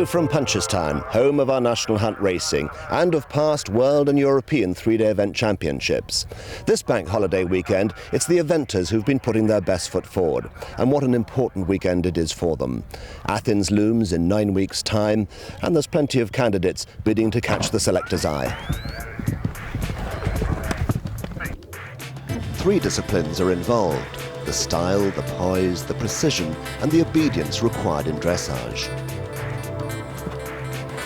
from Punchestown, home of our National Hunt racing and of past world and European three-day event championships. This bank holiday weekend, it's the eventers who've been putting their best foot forward. And what an important weekend it is for them. Athens looms in 9 weeks' time, and there's plenty of candidates bidding to catch the selector's eye. 3 disciplines are involved: the style, the poise, the precision and the obedience required in dressage.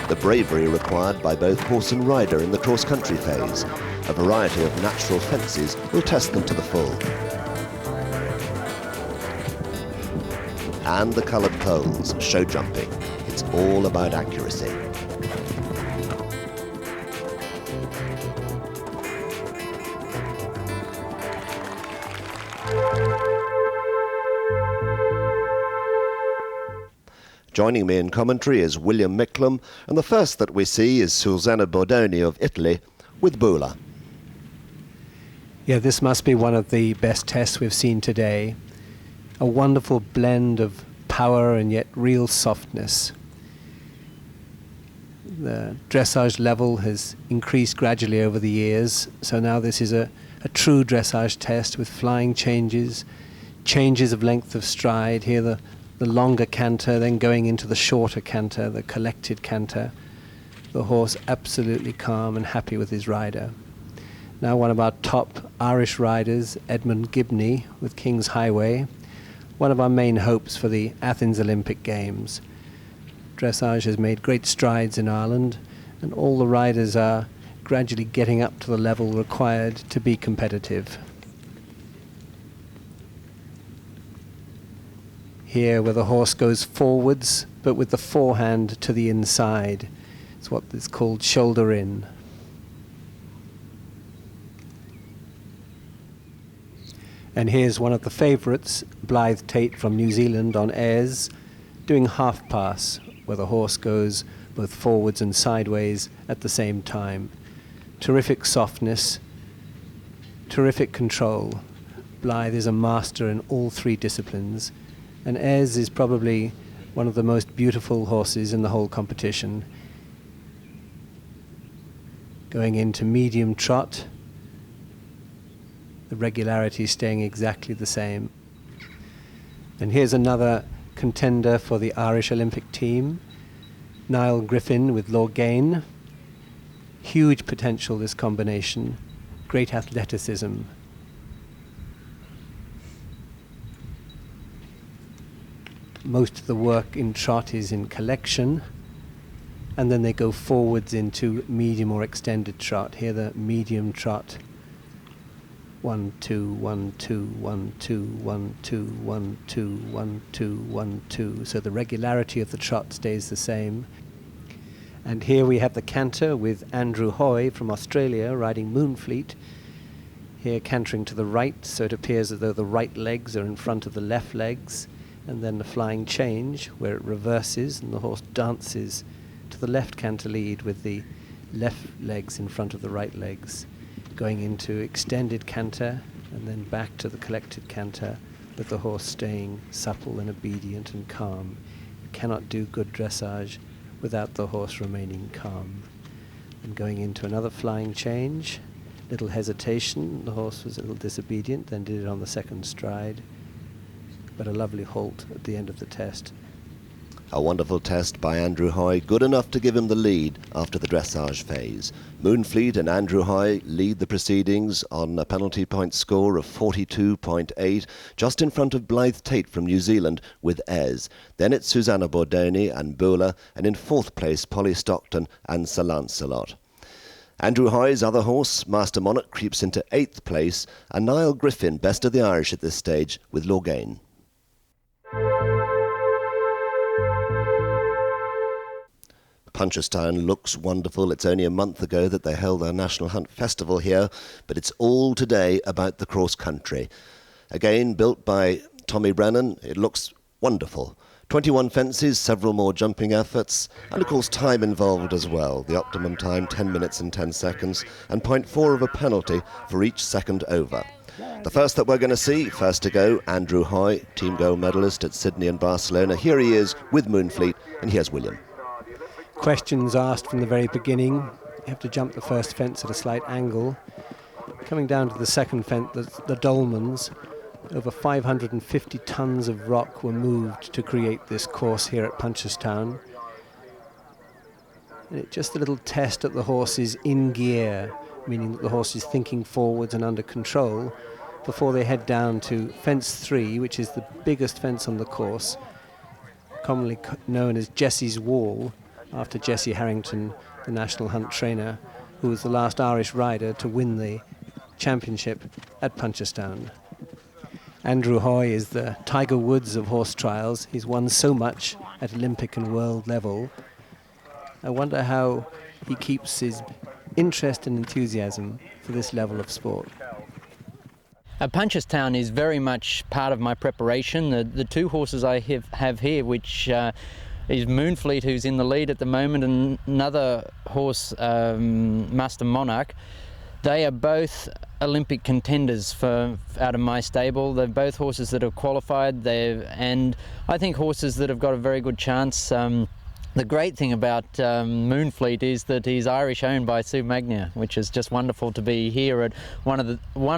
The bravery required by both horse and rider in the cross-country phase. A variety of natural fences will test them to the full. And the coloured poles, show jumping. It's all about accuracy. Joining me in commentary is William Micklem, and the first that we see is Susanna Bordoni of Italy with Bula. Yeah, this must be one of the best tests we've seen today. A wonderful blend of power and yet real softness. The dressage level has increased gradually over the years, so now this is a true dressage test with flying changes, changes of length of stride. Here the longer canter, then going into the shorter canter, the collected canter. The horse absolutely calm and happy with his rider. Now one of our top Irish riders, Edmund Gibney with King's Highway, one of our main hopes for the Athens Olympic Games. Dressage has made great strides in Ireland, and all the riders are gradually getting up to the level required to be competitive. Here where the horse goes forwards, but with the forehand to the inside. It's what is called shoulder in. And here's one of the favourites, Blythe Tate from New Zealand on airs, doing half pass, where the horse goes both forwards and sideways at the same time. Terrific softness, terrific control. Blythe is a master in all 3 disciplines. And Ez is probably one of the most beautiful horses in the whole competition. Going into medium trot, the regularity staying exactly the same. And here's another contender for the Irish Olympic team, Niall Griffin with Lorgain. Huge potential, this combination, great athleticism. Most of the work in trot is in collection, and then they go forwards into medium or extended trot. Here the medium trot. 1, 2, 1, 2, 1, 2, 1, 2, 1, 2, 1, 2, 1, 2. So the regularity of the trot stays the same. And here we have the canter with Andrew Hoy from Australia riding Moonfleet. Here cantering to the right, so it appears as though the right legs are in front of the left legs. And then the flying change, where it reverses and the horse dances to the left canter lead with the left legs in front of the right legs, going into extended canter and then back to the collected canter, with the horse staying supple and obedient and calm. You cannot do good dressage without the horse remaining calm. And going into another flying change, little hesitation, the horse was a little disobedient, then did it on the second stride. But a lovely halt at the end of the test. A wonderful test by Andrew Hoy, good enough to give him the lead after the dressage phase. Moonfleet and Andrew Hoy lead the proceedings on a penalty point score of 42.8, just in front of Blythe Tate from New Zealand with Ez. Then it's Susanna Bordoni and Bula, and in 4th place Polly Stockton and Sir Lancelot. Andrew Hoy's other horse, Master Monarch, creeps into 8th place, and Niall Griffin, best of the Irish at this stage, with Lorgain. Punchestown looks wonderful. It's only a month ago that they held their National Hunt Festival here, but it's all today about the cross-country. Again, built by Tommy Brennan, it looks wonderful. 21 fences, several more jumping efforts, and of course time involved as well. The optimum time, 10 minutes and 10 seconds, and 0.4 of a penalty for each second over. The first that we're going to see, first to go, Andrew Hoy, team gold medalist at Sydney and Barcelona. Here he is with Moonfleet, and here's William. questions asked from the very beginning. You have to jump the first fence at a slight angle. Coming down to the second fence, the dolmens, over 550 tons of rock were moved to create this course here at Punchestown. And it's just a little test that the horse is in gear, meaning that the horse is thinking forwards and under control, before they head down to fence 3, which is the biggest fence on the course, commonly known as Jesse's Wall, after Jesse Harrington, the National Hunt trainer, who was the last Irish rider to win the championship at Punchestown. Andrew Hoy is the Tiger Woods of horse trials. He's won so much at Olympic and world level. I wonder how he keeps his interest and enthusiasm for this level of sport. Punchestown is very much part of my preparation. The two horses I have here, which is Moonfleet, who's in the lead at the moment, and another horse, Master Monarch, they are both Olympic contenders out of my stable. They're both horses that have qualified, and I think horses that have got a very good chance. The great thing about Moonfleet is that he's Irish owned by Sue Magnier, which is just wonderful to be here at one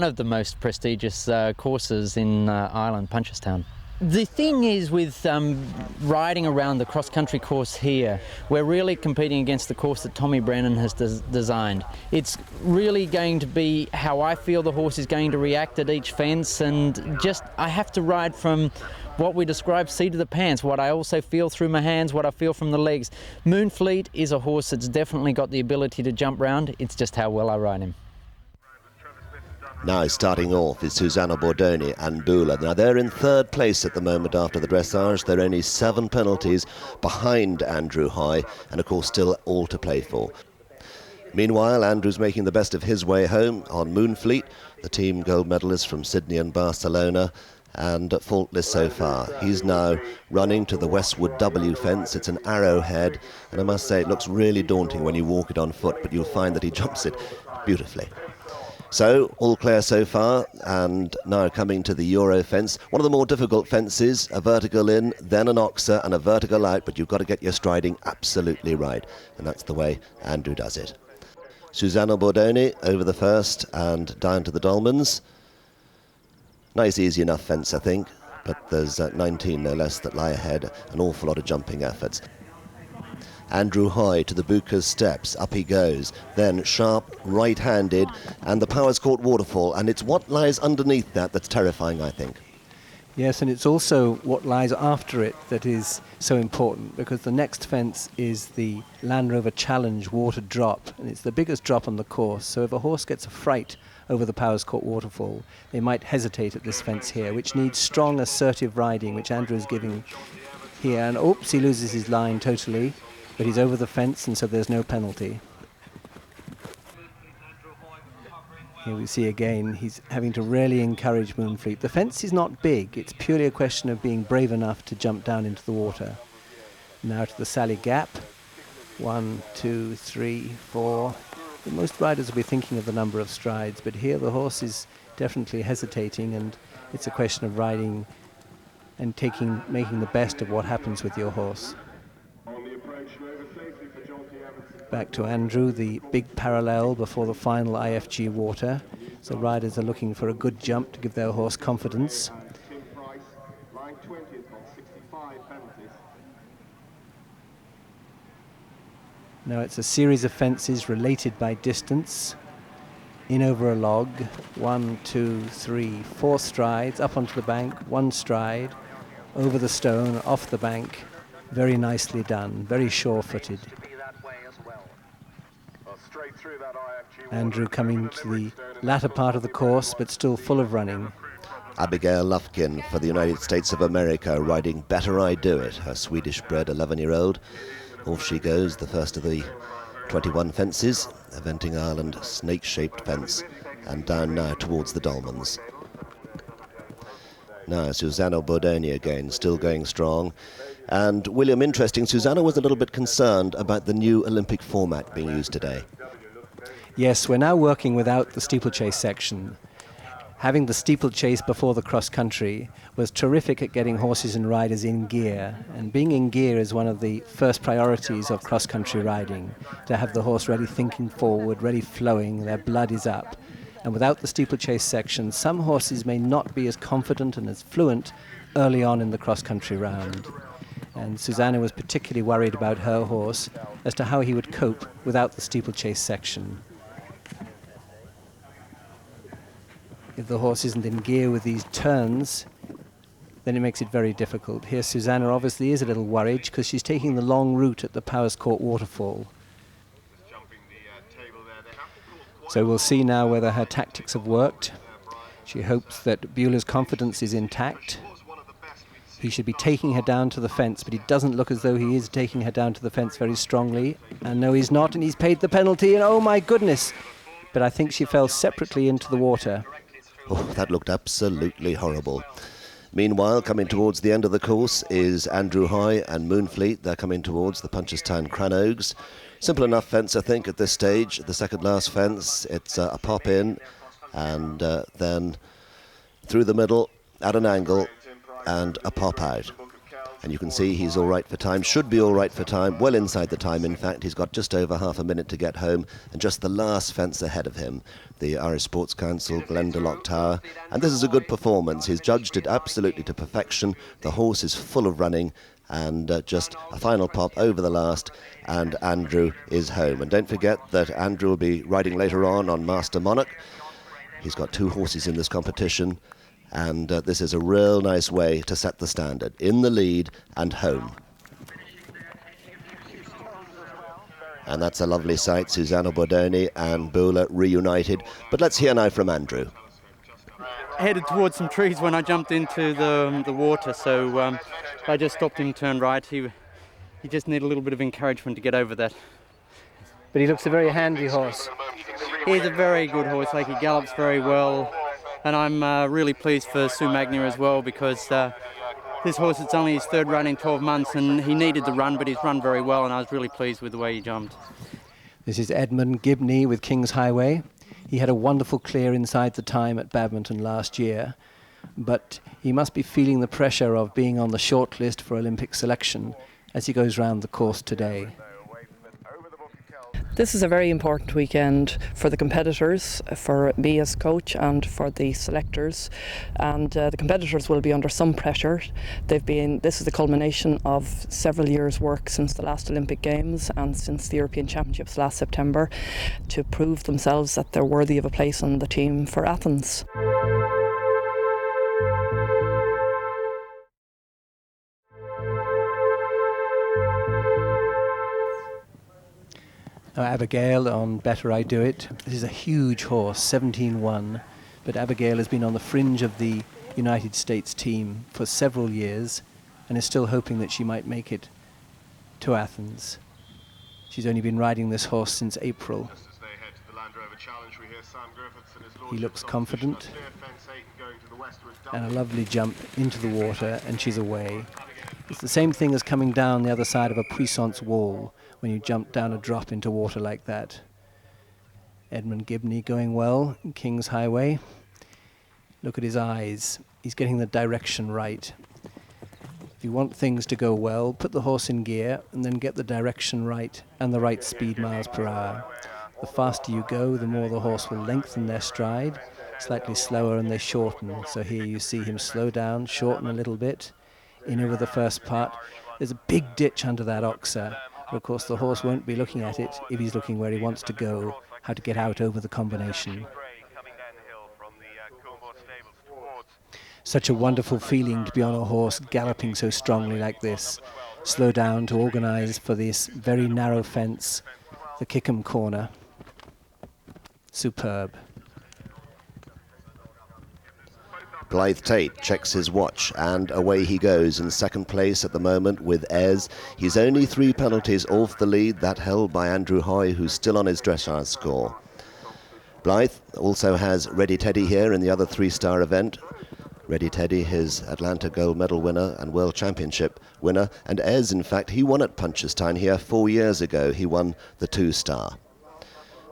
of the most prestigious courses in Ireland, Punchestown. The thing is with riding around the cross-country course here, we're really competing against the course that Tommy Brennan has designed. It's really going to be how I feel the horse is going to react at each fence, and just I have to ride from what we describe seat of the pants, what I also feel through my hands, what I feel from the legs. Moonfleet is a horse that's definitely got the ability to jump round. It's just how well I ride him. Now starting off is Susanna Bordoni and Bula. Now they're in third place at the moment after the dressage. They're only 7 penalties behind Andrew Hoy, and of course still all to play for. Meanwhile, Andrew's making the best of his way home on Moonfleet, the team gold medalist from Sydney and Barcelona, and faultless so far. He's now running to the Westwood W fence. It's an arrowhead, and I must say it looks really daunting when you walk it on foot, but you'll find that he jumps it beautifully. So, all clear so far, and now coming to the Euro fence. One of the more difficult fences, a vertical in, then an oxer and a vertical out, but you've got to get your striding absolutely right, and that's the way Andrew does it. Susanna Bordoni over the first and down to the dolmens. Nice, easy enough fence, I think, but there's 19 no less that lie ahead, an awful lot of jumping efforts. Andrew Hoy to the Bucas steps, up he goes, then sharp, right-handed, and the Powers Court waterfall, and it's what lies underneath that that's terrifying, I think. Yes, and it's also what lies after it that is so important, because the next fence is the Land Rover Challenge water drop, and it's the biggest drop on the course, so if a horse gets a fright over the Powers Court waterfall, they might hesitate at this fence here, which needs strong, assertive riding, which Andrew is giving here, and oops, he loses his line totally, but he's over the fence, and so there's no penalty. Here we see again, he's having to really encourage Moonfleet. The fence is not big, it's purely a question of being brave enough to jump down into the water. Now to the Sally Gap. 1, 2, 3, 4. Most riders will be thinking of the number of strides, but here the horse is definitely hesitating, and it's a question of riding and making the best of what happens with your horse. Back to Andrew, the big parallel before the final IFG water. So riders are looking for a good jump to give their horse confidence. Now it's a series of fences related by distance. In over a log, 1, 2, 3, 4 strides, up onto the bank, 1 stride, over the stone, off the bank. Very nicely done, very sure-footed. Andrew coming to the latter part of the course, but still full of running. Abigail Lufkin for the United States of America, riding Better I Do It, her Swedish-bred 11-year-old. Off she goes, the first of the 21 fences, eventing Ireland, snake-shaped fence, and down now towards the dolmens. Now Susanna Bordoni again, still going strong. And William, interesting, Susanna was a little bit concerned about the new Olympic format being used today. Yes, we're now working without the steeplechase section. having the steeplechase before the cross-country was terrific at getting horses and riders in gear. And being in gear is one of the first priorities of cross-country riding, to have the horse ready thinking forward, ready flowing, their blood is up. And without the steeplechase section, some horses may not be as confident and as fluent early on in the cross-country round. And Susanna was particularly worried about her horse as to how he would cope without the steeplechase section. If the horse isn't in gear with these turns, then it makes it very difficult. Here Susanna obviously is a little worried because she's taking the long route at the Powers Court waterfall. So we'll see now whether her tactics have worked. She hopes that Beulah's confidence is intact. He should be taking her down to the fence, but he doesn't look as though he is taking her down to the fence very strongly. And no, he's not, and he's paid the penalty, and oh my goodness! But I think she fell separately into the water. Oh, that looked absolutely horrible. Meanwhile, coming towards the end of the course is Andrew High and Moonfleet. They're coming towards the Punchestown Cranogues. Simple enough fence, I think, at this stage. The second last fence, it's a pop in and then through the middle at an angle and a pop out. And you can see he's all right for time, should be all right for time, well inside the time in fact. He's got just over half a minute to get home and just the last fence ahead of him, the Irish Sports Council, Glendalough Tower. And this is a good performance. He's judged it absolutely to perfection. The horse is full of running and just a final pop over the last and Andrew is home. And don't forget that Andrew will be riding later on Master Monarch. He's got 2 horses in this competition. And this is a real nice way to set the standard. In the lead and home. And that's a lovely sight. Susanna Bordoni and Beulah reunited. But let's hear now from Andrew. Headed towards some trees when I jumped into the water, so I just stopped him, turned right. He just needed a little bit of encouragement to get over that. But he looks a very handy horse. He's a very good horse, like he gallops very well. And I'm really pleased for Sue Magnier as well, because this horse, it's only his 3rd run in 12 months and he needed the run, but he's run very well and I was really pleased with the way he jumped. This is Edmund Gibney with King's Highway. He had a wonderful clear inside the time at Badminton last year, but he must be feeling the pressure of being on the short list for Olympic selection as he goes round the course today. This is a very important weekend for the competitors, for me as coach and for the selectors, and the competitors will be under some pressure. This is the culmination of several years' work since the last Olympic Games and since the European Championships last September to prove themselves that they're worthy of a place on the team for Athens. Abigail on Better I Do It. This is a huge horse, 17-1, but Abigail has been on the fringe of the United States team for several years and is still hoping that she might make it to Athens. She's only been riding this horse since April. He looks confident, and a lovely jump into the water, and she's away. It's the same thing as coming down the other side of a puissance wall when you jump down a drop into water like that. Edmund Gibney going well in King's Highway. Look at his eyes. He's getting the direction right. If you want things to go well, put the horse in gear and then get the direction right and the right speed miles per hour. The faster you go, the more the horse will lengthen their stride, slightly slower and they shorten. So here you see him slow down, shorten a little bit, in over the first part. There's a big ditch under that oxa. But of course the horse won't be looking at it if he's looking where he wants to go, how to get out over the combination. Such a wonderful feeling to be on a horse galloping so strongly like this. Slow down to organise for this very narrow fence, the Kickham corner. Superb. Blythe Tate checks his watch and away he goes in second place at the moment with Ez. He's only 3 penalties off the lead, that held by Andrew Hoy, who's still on his dressage score. Blythe also has Ready Teddy here in the other 3-star event. Ready Teddy, his Atlanta gold medal winner and World Championship winner. And Ez, in fact, he won at Punchestown here 4 years ago. He won the 2-star.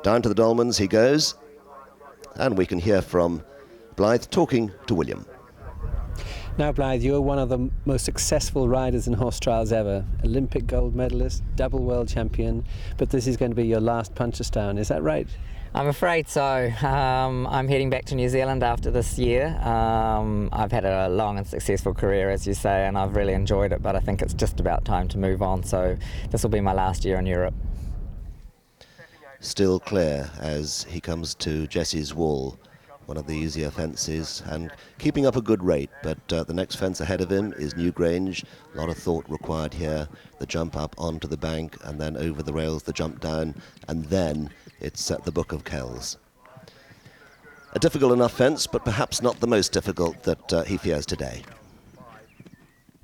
Down to the Dolmans he goes. And we can hear from Blythe talking to William. Now, Blythe, you're one of the most successful riders in horse trials ever. Olympic gold medalist, double world champion, but this is going to be your last Punchestown, is that right? I'm afraid so. I'm heading back to New Zealand after this year. I've had a long and successful career, as you say, and I've really enjoyed it, but I think it's just about time to move on, so this will be my last year in Europe. Still clear as he comes to Jesse's Wall, one of the easier fences, and keeping up a good rate, but the next fence ahead of him is Newgrange. A lot of thought required here, the jump up onto the bank and then over the rails, the jump down, and then it's at the Book of Kells. A difficult enough fence, but perhaps not the most difficult that he fears today.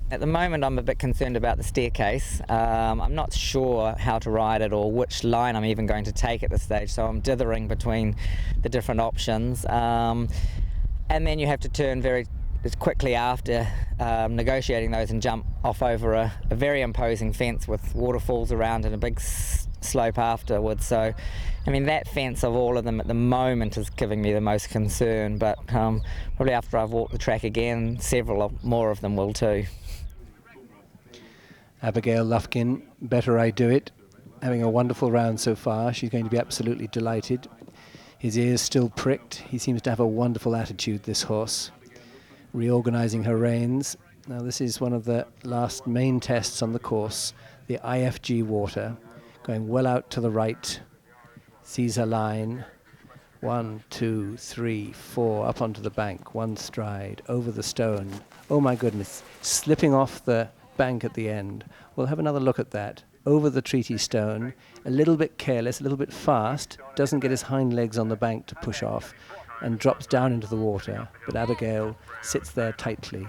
At the moment I'm a bit concerned about the staircase. I'm not sure how to ride it or which line I'm even going to take at this stage, so I'm dithering between the different options. And then you have to turn very quickly after negotiating those and jump off over a very imposing fence with waterfalls around and a big slope afterwards. So, I mean, that fence of all of them at the moment is giving me the most concern, but probably after I've walked the track again, several more of them will too. Abigail Lufkin, Better I Do It, having a wonderful round so far. She's going to be absolutely delighted. His ears still pricked. He seems to have a wonderful attitude, this horse. Reorganising her reins. Now this is one of the last main tests on the course, the IFG Water, going well out to the right. Sees her line. 1, 2, 3, 4, up onto the bank, one stride, over the stone. Oh my goodness, slipping off the bank at the end. We'll have another look at that. Over the treaty stone, a little bit careless, a little bit fast, doesn't get his hind legs on the bank to push off, and drops down into the water, but Abigail sits there tightly.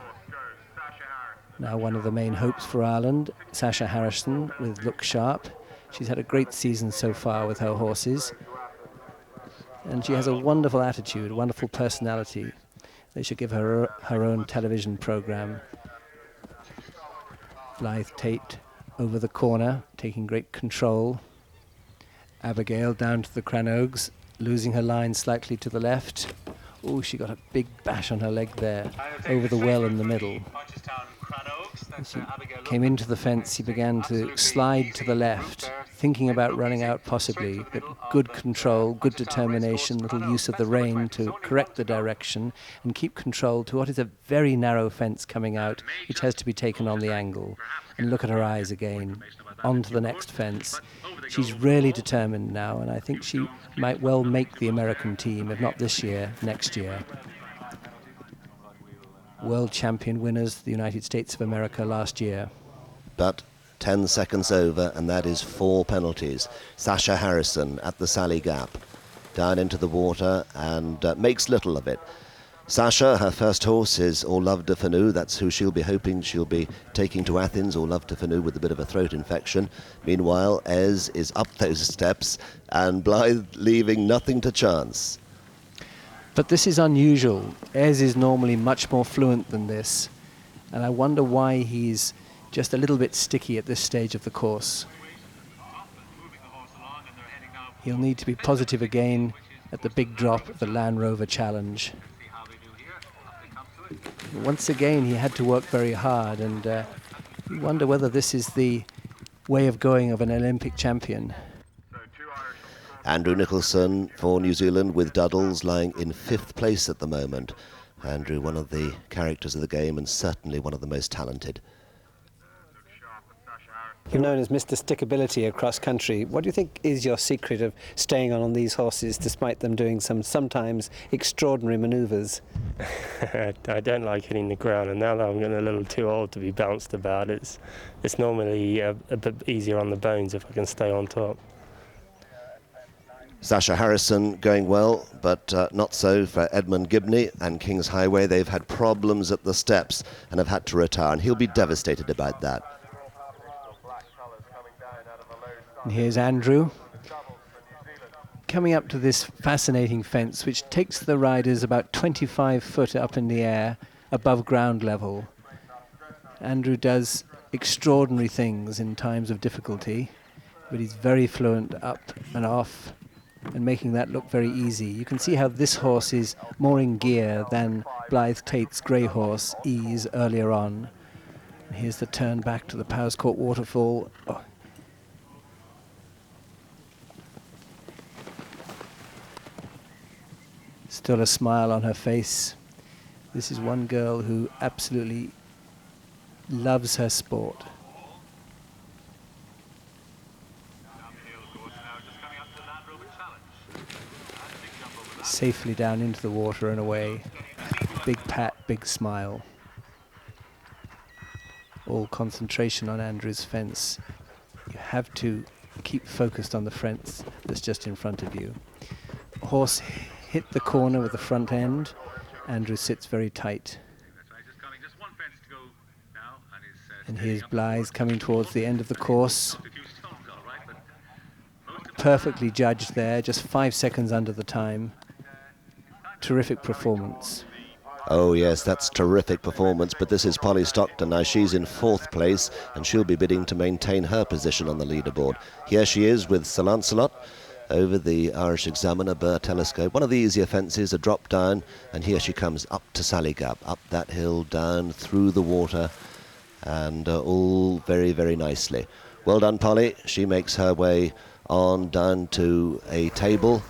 Now one of the main hopes for Ireland, Sasha Harrison with Look Sharp. She's had a great season so far with her horses, and she has a wonderful attitude, a wonderful personality. They should give her her own television programme. Blythe Tate over the corner, taking great control. Abigail down to the Cranogues, losing her line slightly to the left. Oh, she got a big bash on her leg there, over the well in the middle. As she came into the fence, he began to slide to the left, thinking about running out possibly, but good control, good determination, little use of the rein to correct the direction and keep control to what is a very narrow fence coming out, which has to be taken on the angle. And look at her eyes again, on to the next fence. She's really determined now, and I think she might well make the American team, if not this year, next year. World champion winners, the United States of America last year. But 10 seconds over, and that is 4 penalties. Sasha Harrison at the Sally Gap, down into the water, and makes little of it. Sasha, her first horse is All Love de Fanu. That's who she'll be hoping she'll be taking to Athens, All Love de Fanu, with a bit of a throat infection. Meanwhile, Ez is up those steps, and Blythe leaving nothing to chance. But this is unusual. Ez is normally much more fluent than this, and I wonder why he's just a little bit sticky at this stage of the course. He'll need to be positive again at the big drop of the Land Rover Challenge. Once again, he had to work very hard, and you wonder whether this is the way of going of an Olympic champion. Andrew Nicholson for New Zealand, with Duddles lying in 5th place at the moment. Andrew, one of the characters of the game and certainly one of the most talented. You're known as Mr. Stickability across country. What do you think is your secret of staying on these horses despite them doing some sometimes extraordinary manoeuvres? I don't like hitting the ground, and now that I'm getting a little too old to be bounced about, it's normally a bit easier on the bones if I can stay on top. Sasha Harrison going well, but not so for Edmund Gibney and King's Highway. They've had problems at the steps and have had to retire, and he'll be devastated about that. And here's Andrew coming up to this fascinating fence, which takes the riders about 25 foot up in the air above ground level. Andrew does extraordinary things in times of difficulty, but he's very fluent up and off. and making that look very easy. You can see how this horse is more in gear than Blythe Tate's grey horse, Ease, earlier on. And here's the turn back to the Powers Court waterfall. Oh. Still a smile on her face. This is one girl who absolutely loves her sport. Safely down into the water and away. Big pat, big smile. All concentration on Andrew's fence. You have to keep focused on the fence that's just in front of you. Horse hit the corner with the front end. Andrew sits very tight. And here's Blythe coming towards the end of the course. Perfectly judged there, just 5 seconds under the time. Terrific performance. Oh yes, that's terrific performance, but this is Polly Stockton. Now she's in 4th place and she'll be bidding to maintain her position on the leaderboard. Here she is with Sir Lancelot over the Irish Examiner Burr telescope. One of the easier fences, a drop down, and here she comes up to Sally Gap, up that hill, down through the water, and all very, very nicely. Well done, Polly. She makes her way on down to a table.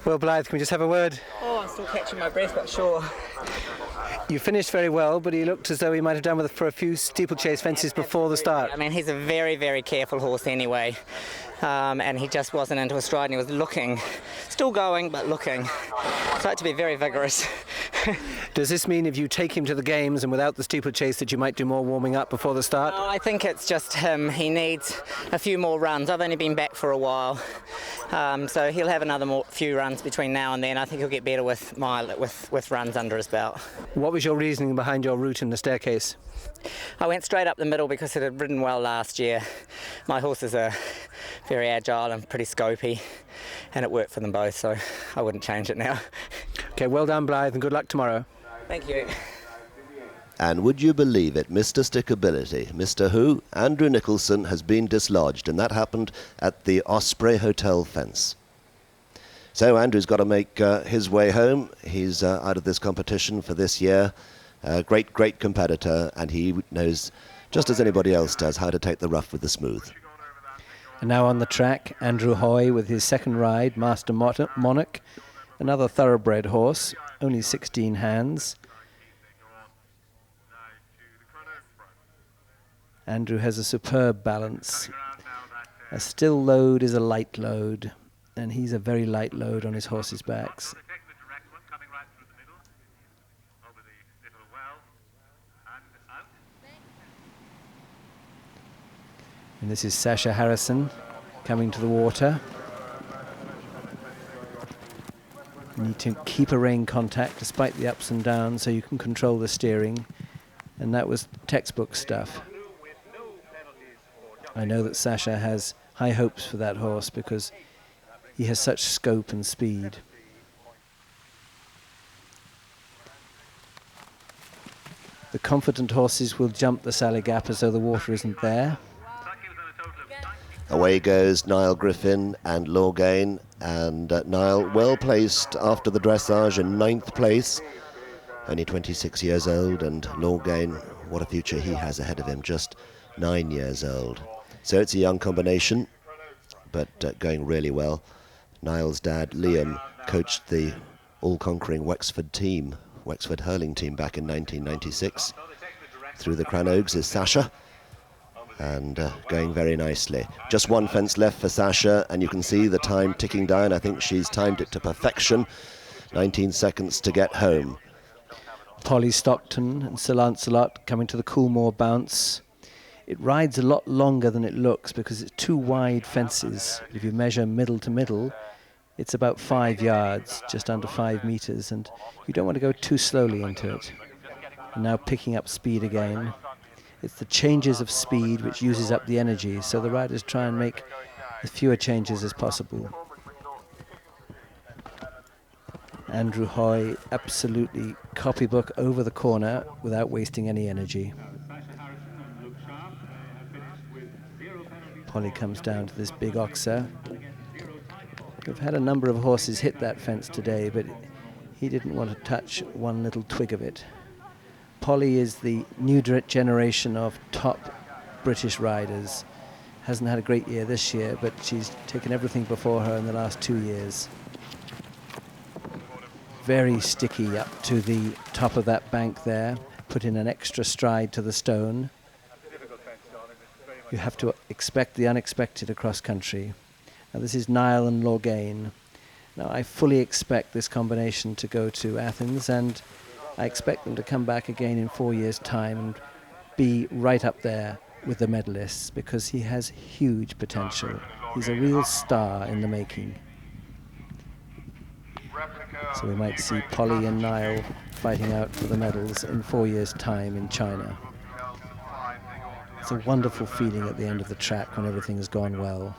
Well, Blythe, can we just have a word? Oh, I'm still catching my breath, but sure. You finished very well, but he looked as though he might have done for a few steeplechase fences before the start. I mean, he's a very, very careful horse anyway. And he just wasn't into a stride, and he was looking, still going, but looking. So I had to be very vigorous. Does this mean if you take him to the games and without the steeplechase that you might do more warming up before the start? No, I think it's just him. He needs a few more runs. I've only been back for a while. So he'll have another few runs between now and then. I think he'll get better with runs under his belt. What was your reasoning behind your route in the staircase? I went straight up the middle because it had ridden well last year. My horses are very agile and pretty scopy, and it worked for them both, so I wouldn't change it now. Okay, well done, Blythe, and good luck tomorrow. Thank you. And would you believe it, Mr. Stickability, Mr. Who, Andrew Nicholson, has been dislodged, and that happened at the Osprey Hotel fence. So Andrew's got to make his way home. He's out of this competition for this year. Great competitor, and he knows, just as anybody else does, how to take the rough with the smooth. And now on the track, Andrew Hoy with his second ride, Master Monarch, another thoroughbred horse, only 16 hands. Andrew has a superb balance. A still load is a light load, and he's a very light load on his horses' backs. And this is Sasha Harrison coming to the water. You need to keep a rein contact despite the ups and downs so you can control the steering. And that was textbook stuff. I know that Sasha has high hopes for that horse because he has such scope and speed. The confident horses will jump the Sally Gap as though the water isn't there. Away goes Niall Griffin and Lorgain, and Niall well placed after the dressage in 9th place, only 26 years old, and Lorgain, what a future he has ahead of him, just 9 years old. So it's a young combination, but going really well. Niall's dad, Liam, coached the all-conquering Wexford hurling team back in 1996. Through the Cranogues is Sasha, and going very nicely. Just one fence left for Sasha, and you can see the time ticking down. I think she's timed it to perfection. 19 seconds to get home. Polly Stockton and Sir Lancelot coming to the Coolmore bounce. It rides a lot longer than it looks because it's 2 wide fences. If you measure middle to middle, it's about 5 yards, just under 5 meters, and you don't want to go too slowly into it. And now picking up speed again. It's the changes of speed which uses up the energy, so the riders try and make as fewer changes as possible. Andrew Hoy absolutely copybook over the corner without wasting any energy. Polly comes down to this big oxer. We've had a number of horses hit that fence today, but he didn't want to touch one little twig of it. Polly is the new generation of top British riders. Hasn't had a great year this year, but she's taken everything before her in the last 2 years. Very sticky up to the top of that bank there. Put in an extra stride to the stone. You have to expect the unexpected across country. Now this is Niall and Lorgain. Now I fully expect this combination to go to Athens, and I expect them to come back again in 4 years' time and be right up there with the medalists, because he has huge potential. He's a real star in the making. So we might see Polly and Niall fighting out for the medals in 4 years' time in China. It's a wonderful feeling at the end of the track when everything has gone well.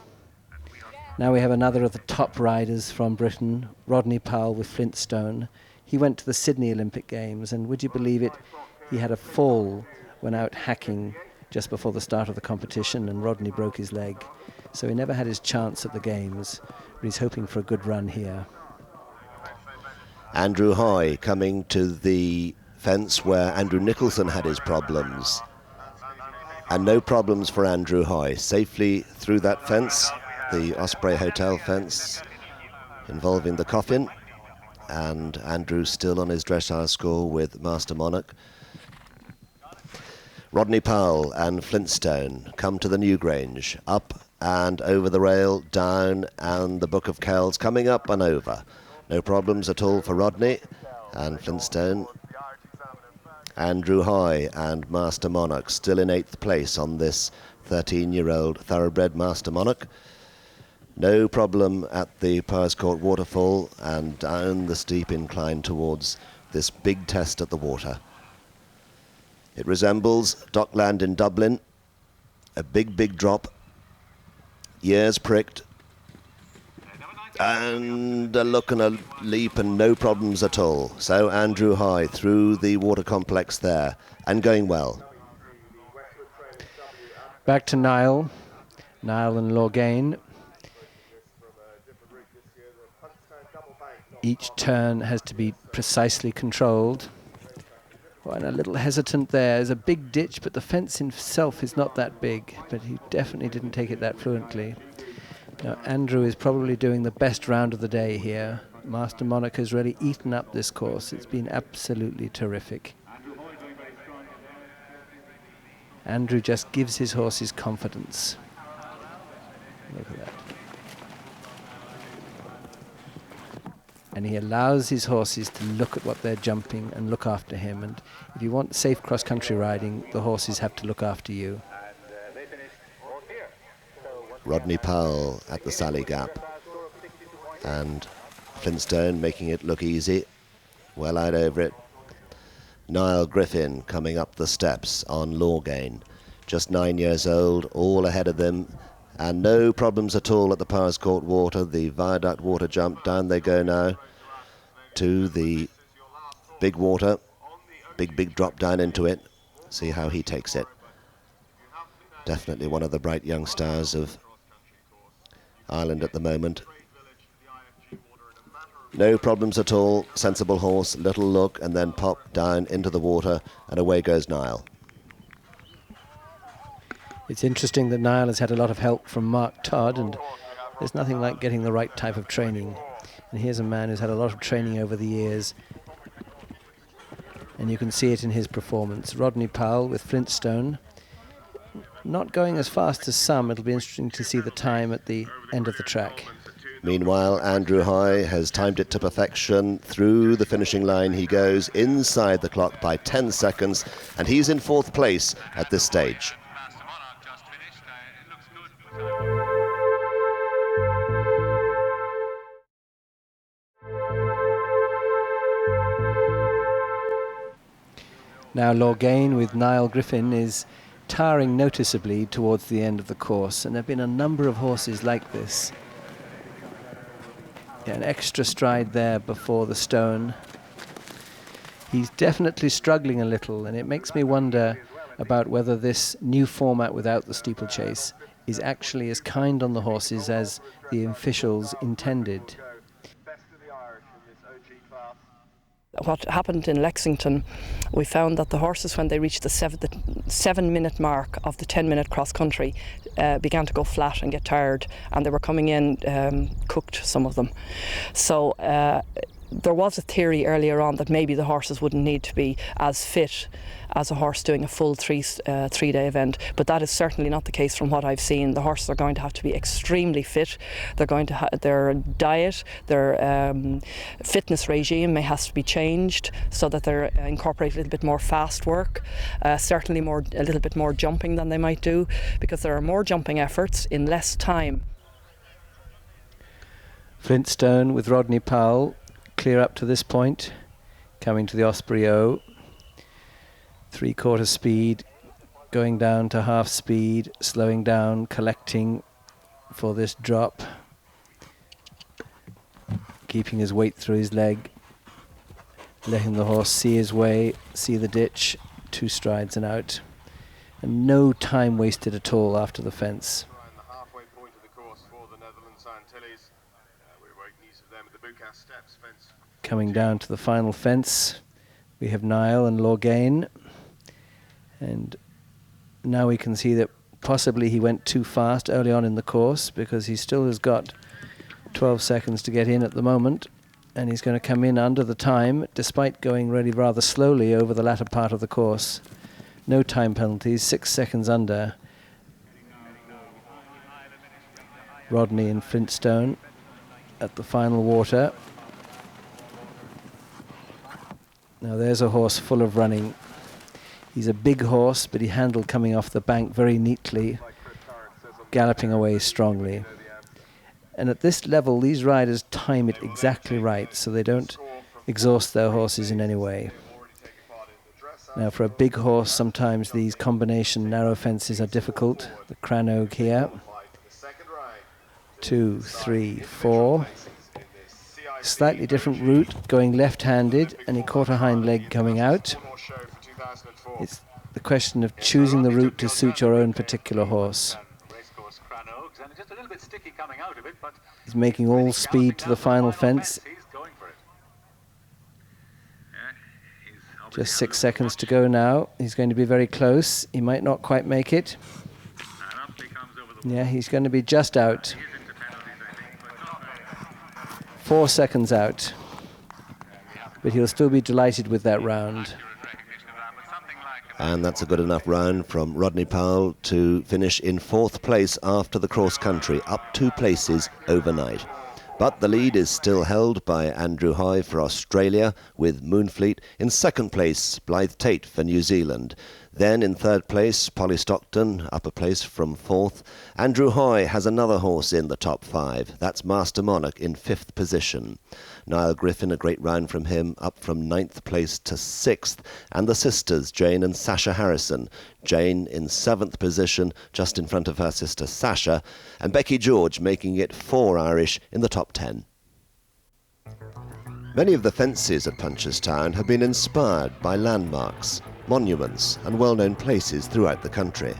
Now we have another of the top riders from Britain, Rodney Powell with Flintstone. He went to the Sydney Olympic Games, and would you believe it, he had a fall when out hacking just before the start of the competition, and Rodney broke his leg. So he never had his chance at the Games, but he's hoping for a good run here. Andrew Hoy coming to the fence where Andrew Nicholson had his problems. And no problems for Andrew Hoy. Safely through that fence, the Osprey Hotel fence involving the coffin. And Andrew still on his dressage score with Master Monarch. Rodney Powell and Flintstone come to the Newgrange, up and over the rail, down, and the Book of Kells coming up and over. No problems at all for Rodney and Flintstone. Andrew Hoy and Master Monarch still in 8th place on this 13-year-old thoroughbred Master Monarch. No problem at the Powers Court waterfall, and down the steep incline towards this big test at the water. It resembles Dockland in Dublin, a big drop, ears pricked, and a look and a leap and no problems at all. So Andrew Hoy through the water complex there and going well. Back to Niall and Lorgain. Each turn has to be precisely controlled. Oh, and a little hesitant there. There's a big ditch, but the fence itself is not that big, but he definitely didn't take it that fluently. Now, Andrew is probably doing the best round of the day here. Master Monarch has really eaten up this course. It's been absolutely terrific. Andrew just gives his horses confidence. Look at that. And he allows his horses to look at what they're jumping and look after him. And if you want safe cross-country riding, the horses have to look after you. Rodney Powell at the Sally Gap, and Flintstone making it look easy, well out over it. Niall Griffin coming up the steps on Lorgain, just 9 years old, all ahead of them, and no problems at all at the Powers Court water. The viaduct water jump, down they go now to the big water, big drop down into it. See how he takes it. Definitely one of the bright young stars of Ireland at the moment. No problems at all, sensible horse, little look, and then pop down into the water, and away goes Niall. It's interesting that Niall has had a lot of help from Mark Todd, and there's nothing like getting the right type of training. And here's a man who's had a lot of training over the years, and you can see it in his performance. Rodney Powell with Flintstone, not going as fast as some. It'll be interesting to see the time at the end of the track. Meanwhile, Andrew Hoy has timed it to perfection. Through the finishing line he goes, inside the clock by 10 seconds, and he's in 4th place at this stage. Now Lorgain with Niall Griffin is tiring noticeably towards the end of the course, and there have been a number of horses like this. Yeah, an extra stride there before the stone. He's definitely struggling a little, and it makes me wonder about whether this new format without the steeplechase is actually as kind on the horses as the officials intended. What happened in Lexington, we found that the horses, when they reached the 7-minute mark of the 10-minute cross country, began to go flat and get tired, and they were coming in cooked, some of them. So there was a theory earlier on that maybe the horses wouldn't need to be as fit as a horse doing a full three-day event, but that is certainly not the case from what I've seen. The horses are going to have to be extremely fit. They're going to their diet, their fitness regime may have to be changed so that they're incorporating a little bit more fast work, certainly a little bit more jumping than they might do, because there are more jumping efforts in less time. Flintstone with Rodney Powell clear up to this point, coming to the Osprey O. 3/4 speed, going down to half speed, slowing down, collecting for this drop, keeping his weight through his leg, letting the horse see his way, see the ditch, 2 strides and out, and no time wasted at all after the fence. Coming down to the final fence, we have Niall and Lorgain. And now we can see that possibly he went too fast early on in the course, because he still has got 12 seconds to get in at the moment, and he's going to come in under the time despite going really rather slowly over the latter part of the course. No time penalties, 6 seconds under. Rodney and Flintstone at the final water. Now there's a horse full of running. He's a big horse, but he handled coming off the bank very neatly, galloping away strongly. And at this level, these riders time it exactly right, so they don't exhaust their horses in any way. Now for a big horse, sometimes these combination narrow fences are difficult. The Crannog here. 2, 3, 4. Slightly different route, going left-handed, and he caught a hind leg coming out. It's the question of choosing the route to suit your own particular horse. He's making all speed to the final fence. Just 6 seconds to go now. He's going to be very close. He might not quite make it. Yeah, he's going to be just out. 4 seconds out. But he'll still be delighted with that round. And that's a good enough round from Rodney Powell to finish in 4th place after the cross country, up 2 places overnight. But the lead is still held by Andrew Hoy for Australia, with Moonfleet. In 2nd place, Blythe Tate for New Zealand. Then in 3rd place, Polly Stockton, up a place from 4th. Andrew Hoy has another horse in the top 5. That's Master Monarch in 5th position. Niall Griffin, a great round from him, up from 9th place to 6th. And the sisters, Jane and Sasha Harrison. Jane in 7th position, just in front of her sister Sasha. And Becky George making it 4 Irish in the top 10. Many of the fences at Punchestown have been inspired by landmarks, monuments and well-known places throughout the country.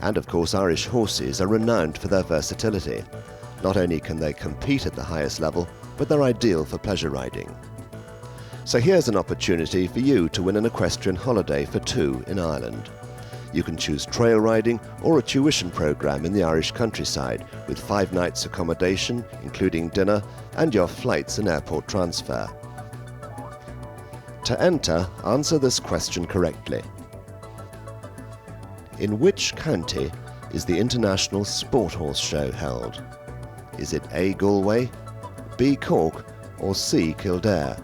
And of course, Irish horses are renowned for their versatility. Not only can they compete at the highest level, but they're ideal for pleasure riding. So here's an opportunity for you to win an equestrian holiday for 2 in Ireland. You can choose trail riding or a tuition programme in the Irish countryside with 5 nights accommodation, including dinner, and your flights and airport transfer. To enter, answer this question correctly. In which county is the International Sport Horse Show held? Is it A. Galway, B. Cork, or C. Kildare?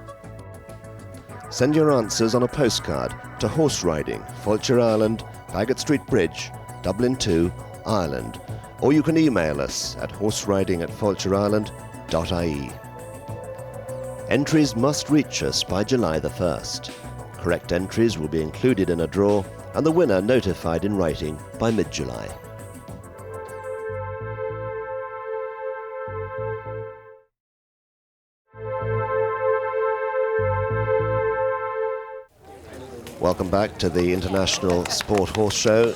Send your answers on a postcard to Horse Riding, Fulcher Ireland, Bagot Street Bridge, Dublin 2, Ireland, or you can email us at horseriding@fulcherireland.ie. Entries must reach us by July the 1st. Correct entries will be included in a draw and the winner notified in writing by mid-July. Welcome back to the International Sport Horse Show.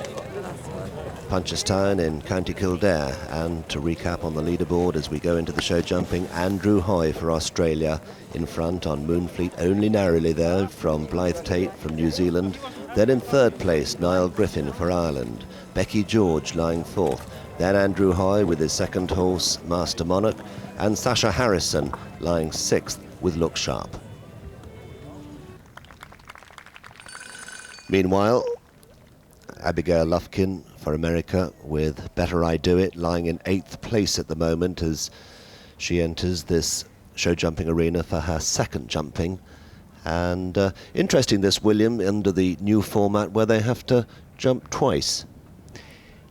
Punchestown in County Kildare. And to recap on the leaderboard as we go into the show jumping, Andrew Hoy for Australia in front on Moonfleet, only narrowly there from Blythe Tate from New Zealand. Then in third place, Niall Griffin for Ireland. Becky George lying fourth. Then Andrew Hoy with his second horse, Master Monarch. And Sasha Harrison lying sixth with Look Sharp. Meanwhile, Abigail Lufkin for America with Better I Do It lying in 8th place at the moment as she enters this show jumping arena for her second jumping. And interesting this, William, under the new format where they have to jump twice.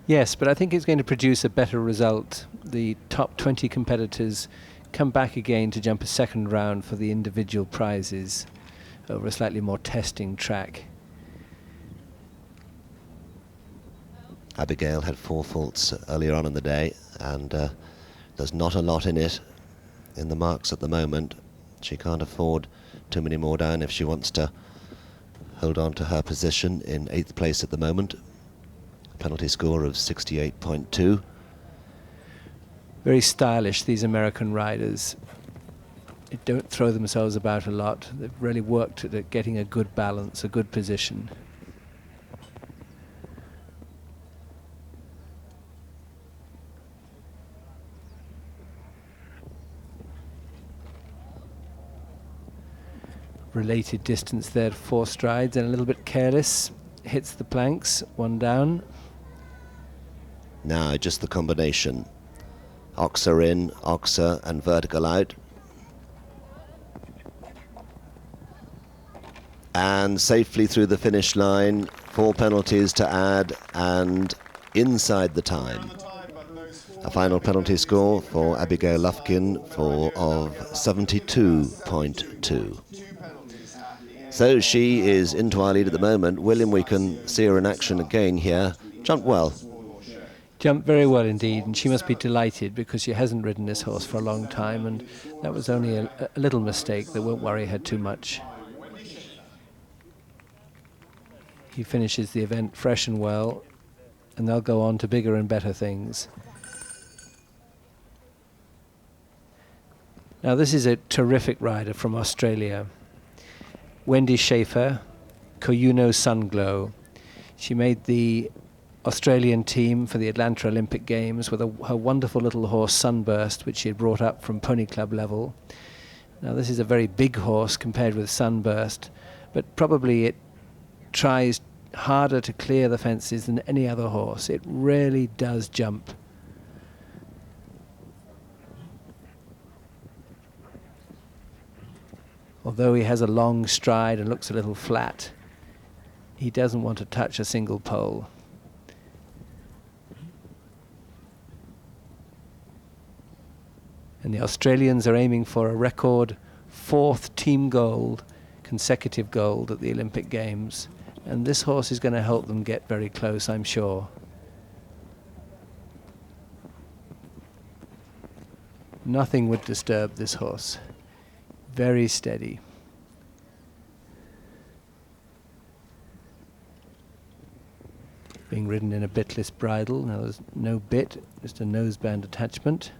Yes, but I think it's going to produce a better result. The top 20 competitors come back again to jump a second round for the individual prizes over a slightly more testing track. Abigail had 4 faults earlier on in the day, and there's not a lot in it in the marks at the moment. She can't afford too many more down if she wants to hold on to her position in 8th place at the moment. Penalty score of 68.2. Very stylish, these American riders. They don't throw themselves about a lot. They've really worked at getting a good balance, a good position. Related distance there, 4 strides, and a little bit careless. Hits the planks, 1 down. Now just the combination. Oxer in, Oxer and vertical out. And safely through the finish line, 4 penalties to add and inside the time. A final penalty score for Abigail Lufkin of 72.2. So she is into our lead at the moment. William, we can see her in action again here. Jumped well. Jumped very well indeed, and she must be delighted because she hasn't ridden this horse for a long time, and that was only a little mistake that won't worry her too much. He finishes the event fresh and well, and they'll go on to bigger and better things. Now this is a terrific rider from Australia. Wendy Schaefer, Koyuno Sunglow. She made the Australian team for the Atlanta Olympic Games with her wonderful little horse Sunburst, which she had brought up from Pony Club level. Now this is a very big horse compared with Sunburst, but probably it tries harder to clear the fences than any other horse. It really does jump. Although he has a long stride and looks a little flat, he doesn't want to touch a single pole. And the Australians are aiming for a record 4th team gold, consecutive gold at the Olympic Games. And this horse is going to help them get very close, I'm sure. Nothing would disturb this horse. Very steady. Being ridden in a bitless bridle. Now there's no bit, just a noseband attachment.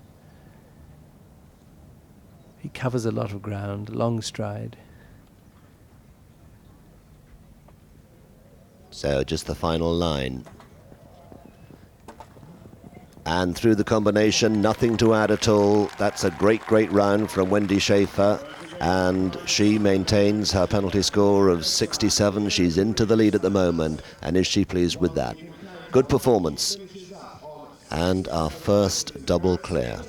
He covers a lot of ground, long stride. So just the final line. And through the combination, nothing to add at all. That's a great round from Wendy Schaefer. And she maintains her penalty score of 67. She's into the lead at the moment. And is she pleased with that? Good performance. And our first double clear.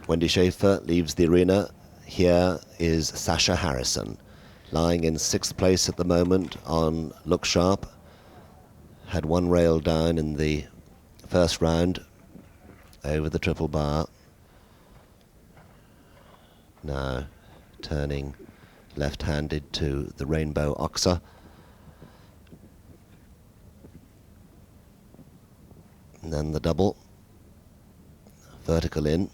Wendy Schaefer leaves the arena. Here is Sasha Harrison, lying in 6th place at the moment on Look Sharp. Had 1 rail down in the first round over the triple bar. Now turning left-handed to the Rainbow Oxer. And then the double. Vertical in,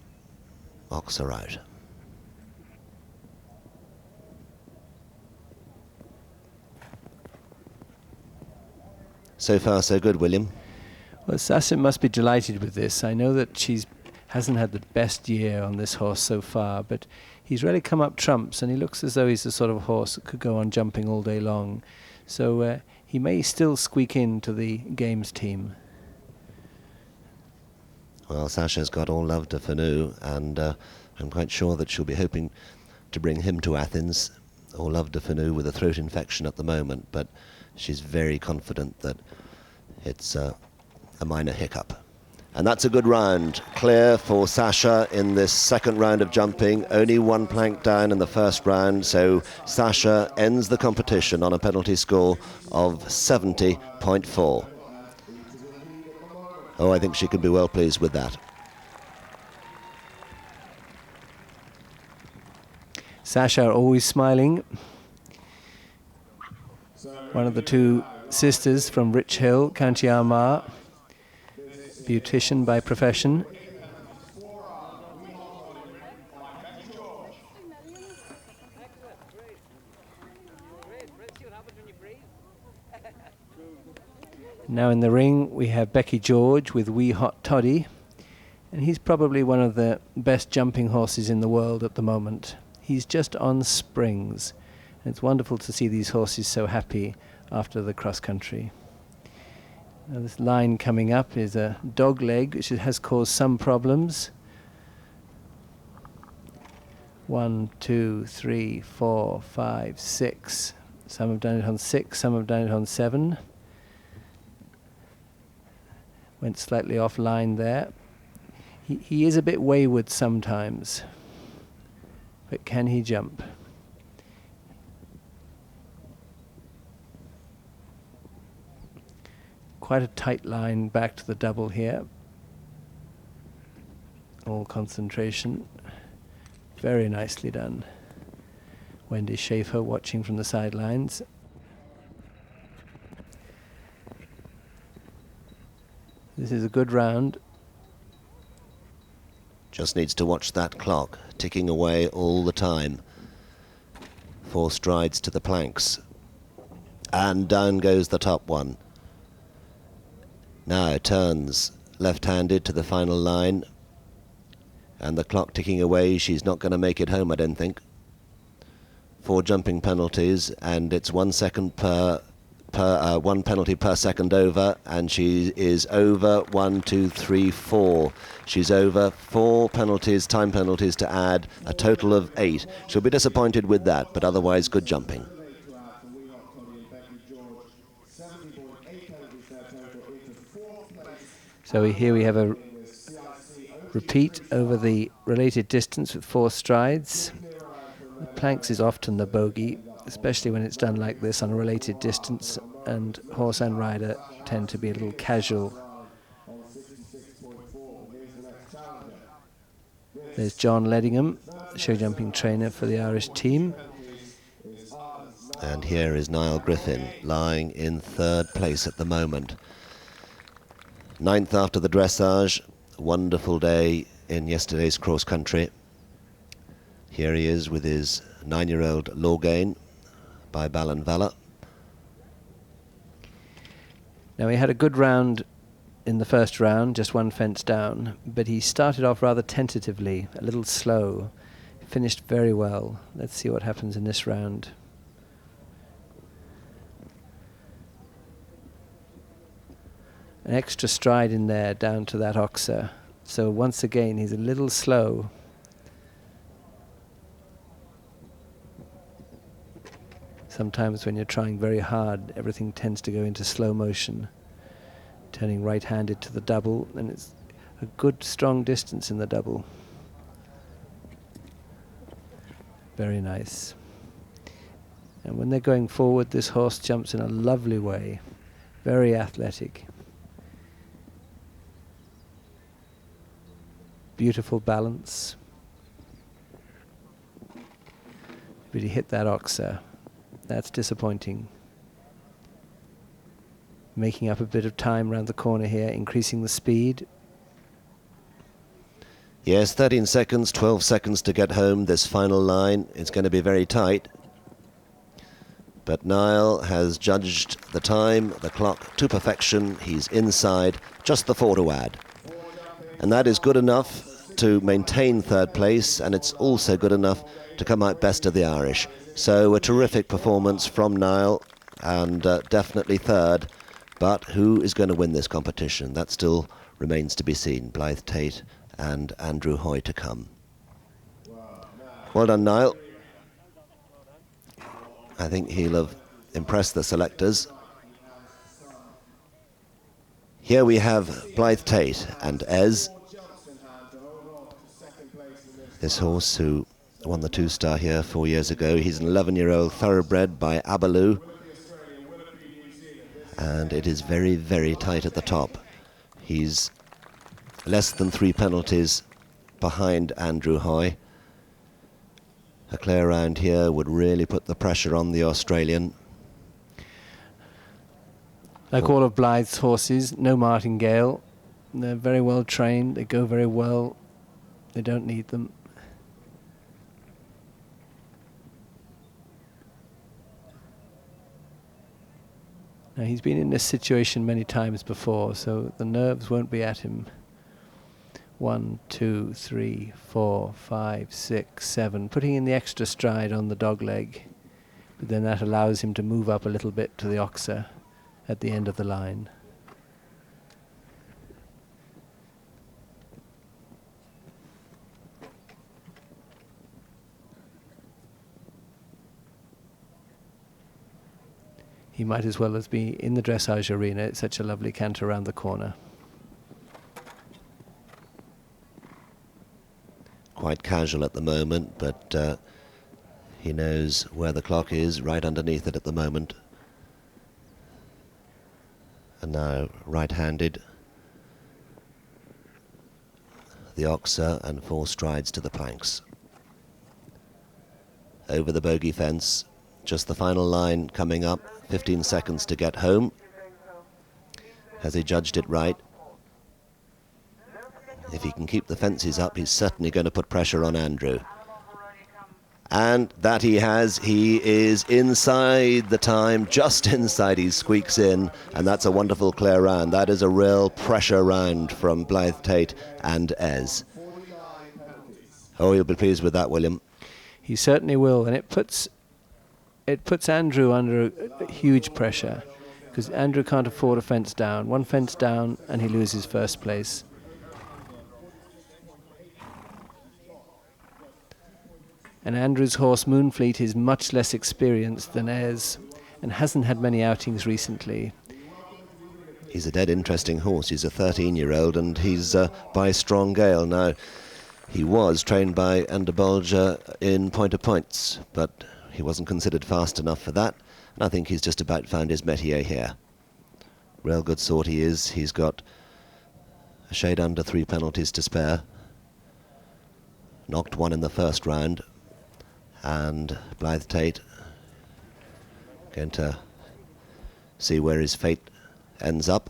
Oxer out. So far, so good, William. Well, Sasha must be delighted with this. I know that she's hasn't had the best year on this horse so far, but he's really come up trumps, and he looks as though he's the sort of horse that could go on jumping all day long. So he may still squeak into the games team. Well, Sasha's got all love to Fanu, and I'm quite sure that she'll be hoping to bring him to Athens. All love to Fanu with a throat infection at the moment, but she's very confident that it's a minor hiccup. And that's a good round. Clear for Sasha in this second round of jumping. Only one plank down in the first round, so Sasha ends the competition on a penalty score of 70.4. Oh, I think she can be well pleased with that. Sasha always smiling. One of the two sisters from Rich Hill, County Armagh, beautician by profession. Now in the ring we have Becky George with Wee Hot Toddy, and he's probably one of the best jumping horses in the world at the moment. He's just on springs, and it's wonderful to see these horses so happy after the cross country. Now this line coming up is a dog leg, which has caused some problems. 1, 2, 3, 4, 5, 6. Some have done it on 6, some have done it on 7. Went slightly off line there. He is a bit wayward sometimes, but can he jump? Quite a tight line back to the double here. All concentration. Very nicely done. Wendy Schaefer watching from the sidelines. This is a good round. Just needs to watch that clock ticking away all the time. 4 strides to the planks. And down goes the top one. Now turns left-handed to the final line, and the clock ticking away. She's not going to make it home, I don't think. 4 jumping penalties, and it's 1 second per 1 penalty per second over, and she is over 1, 2, 3, 4. She's over 4 penalties, time penalties to add, a total of 8. She'll be disappointed with that, but otherwise good jumping. So here we have a repeat over the related distance with 4 strides. The planks is often the bogey, especially when it's done like this on a related distance, and horse and rider tend to be a little casual. There's John Leddingham, show jumping trainer for the Irish team. And here is Niall Griffin, lying in 3rd place at the moment. 9th after the dressage. Wonderful day in yesterday's cross country. Here he is with his 9-year-old Lorgain by Ballinvalla. Now he had a good round in the first round, just 1 fence down, but he started off rather tentatively, a little slow. Finished very well. Let's see what happens in this round. An extra stride in there down to that oxer. So once again he's a little slow. Sometimes when you're trying very hard, everything tends to go into slow motion. Turning right-handed to the double, and it's a good strong distance in the double. Very nice. And when they're going forward, this horse jumps in a lovely way. Very athletic. Beautiful balance. But he hit that oxer. That's disappointing. Making up a bit of time around the corner here, increasing the speed. Yes, 13 seconds, 12 seconds to get home this final line. It's going to be very tight. But Niall has judged the time, the clock, to perfection. He's inside, just the 4 to add. And that is good enough to maintain third place, and it's also good enough to come out best of the Irish. So a terrific performance from Niall, and definitely third. But who is going to win this competition? That still remains to be seen. Blythe Tate and Andrew Hoy to come. Well done, Niall. I think he'll have impressed the selectors. Here we have Blythe Tate and Ez. This horse who won the 2-star here 4 years ago. He's an 11-year-old thoroughbred by Abaloo. And it is very, very tight at the top. He's less than 3 penalties behind Andrew Hoy. A clear round here would really put the pressure on the Australian. Like all of Blythe's horses, no martingale. They're very well trained, they go very well. They don't need them. Now, he's been in this situation many times before, so the nerves won't be at him. 1, 2, 3, 4, 5, 6, 7. Putting in the extra stride on the dog leg, but then that allows him to move up a little bit to the oxer at the end of the line. He might as well as be in the dressage arena. It's such a lovely canter around the corner. Quite casual at the moment, but he knows where the clock is, right underneath it at the moment. And now right-handed. The oxer and 4 strides to the planks. Over the bogey fence. Just the final line coming up. 15 seconds to get home. Has he judged it right? If he can keep the fences up, he's certainly going to put pressure on Andrew. And that he has. He is inside the time, just inside. He squeaks in, and that's a wonderful clear round. That is a real pressure round from Blythe Tate and Ez. Oh, you'll be pleased with that, William. He certainly will, and it puts Andrew under a huge pressure, because Andrew can't afford a fence down. One fence down, and he loses first place. And Andrew's horse Moonfleet is much less experienced than Ez and hasn't had many outings recently. He's a dead interesting horse. He's a 13-year-old and he's by Strong Gale. Now, he was trained by Underbolger in Point of Points, but he wasn't considered fast enough for that. And I think he's just about found his métier here. Real good sort he is. He's got a shade under 3 penalties to spare. Knocked 1 in the first round. And Blythe Tate going to see where his fate ends up.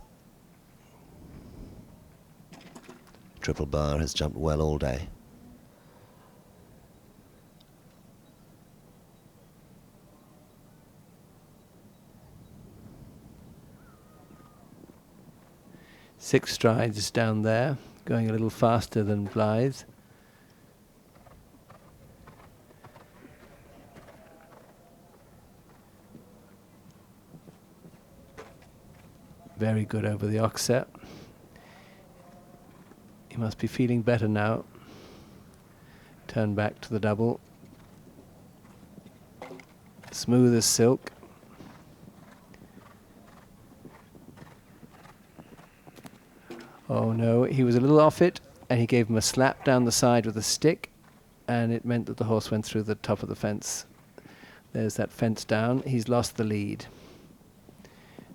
Triple Bar has jumped well all day. Six strides down there, going a little faster than Blythe. Very good over the oxer. He must be feeling better now. Turn back to the double. Smooth as silk. Oh no, he was a little off it, and he gave him a slap down the side with a stick, and it meant that the horse went through the top of the fence. There's that fence down. He's lost the lead.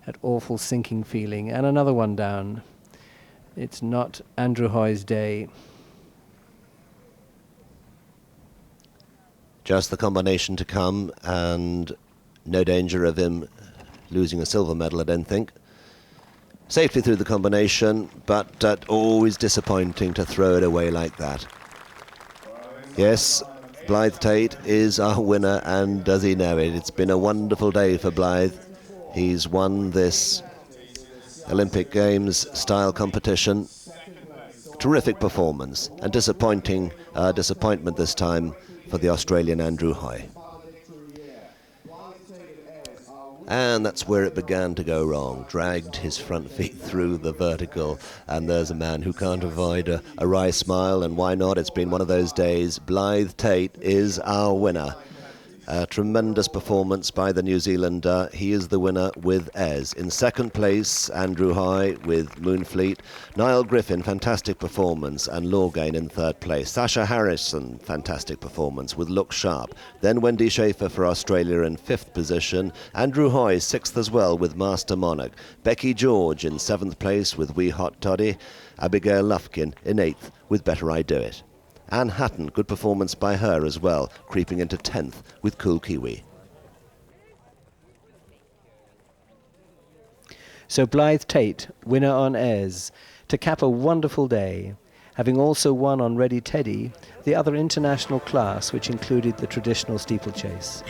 That awful sinking feeling, and another one down. It's not Andrew Hoy's day. Just the combination to come, and no danger of him losing a silver medal, I don't think. Safely through the combination, but always disappointing to throw it away like that. Yes, Blythe Tate is our winner, and does he know it? It's been a wonderful day for Blythe. He's won this Olympic Games style competition. Terrific performance, and disappointment this time for the Australian Andrew Hoy. And that's where it began to go wrong. Dragged his front feet through the vertical, and there's a man who can't avoid a wry smile, and why not? It's been one of those days. Blythe Tate is our winner. A tremendous performance by the New Zealander. He is the winner with Ez. In second place, Andrew Hoy with Moonfleet. Niall Griffin, fantastic performance, and Lorgain in third place. Sasha Harrison, fantastic performance with Look Sharp. Then Wendy Schaefer for Australia in fifth position. Andrew Hoy, sixth as well with Master Monarch. Becky George in seventh place with Wee Hot Toddy. Abigail Lufkin in eighth with Better I Do It. Anne Hatton, good performance by her as well, creeping into 10th with Cool Kiwi. So Blythe Tate, winner on Ez, to cap a wonderful day, having also won on Ready Teddy, the other international class which included the traditional steeplechase.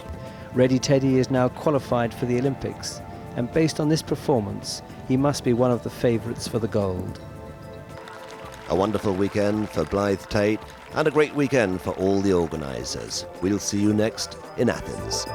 Ready Teddy is now qualified for the Olympics, and based on this performance, he must be one of the favourites for the gold. A wonderful weekend for Blythe Tate, and a great weekend for all the organisers. We'll see you next in Athens.